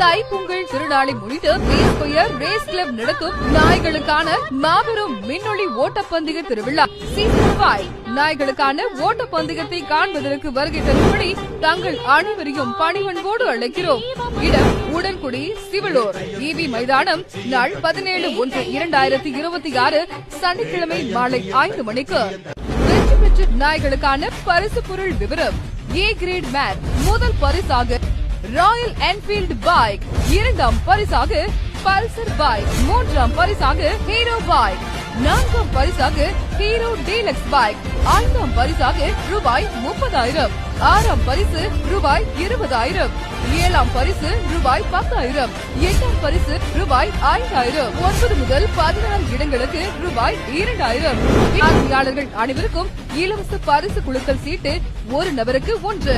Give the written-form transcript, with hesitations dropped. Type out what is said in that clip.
தைப்பொங்கல் திருநாளை முன்னிட்டு race race club நடத்தும் நாய்களுக்கான மாபெரும் மின்னொளி ஓட்டப்பந்தய திருவிழா சீசன் 5 நாய்களுக்கான ஓட்டப்பந்தயத்தை காண்பதற்கு வருகை தரும்படி தங்கள் அனைவரையும் பணிவன்போடு அழைக்கிறோம். இடம் உடன்குடி சிவலூர் ஈவி மைதானம். நாள் 17/1/2026 சனிக்கிழமை மாலை 5 மணிக்கு. வெற்றி பெற்ற நாய்களுக்கான பரிசு பொருள் விவரம்: ஏ கிரேட் மேன் முதல் பரிசாக ராயல் என்ஃபீல்டு பைக், இரண்டாம் பரிசாக பல்சர் பைக், மூன்றாம் பரிசாக ஹீரோ பைக், நான்காம் பரிசாக ஹீரோ டீலக்ஸ் பைக், ஐந்தாம் பரிசாக ரூபாய் 30,000, ஆறாம் பரிசு ரூபாய் 20,000, ஏழாம் பரிசு ரூபாய் 10,000, எட்டாம் பரிசு ரூபாய் 5,000. 9 முதல் 16 இடங்களுக்கு ரூபாய் 2,000. பார்வையாளர்கள் அனைவருக்கும் இலவச பரிசு குலுக்கல் சீட்டு ஒரு நபருக்கு 1.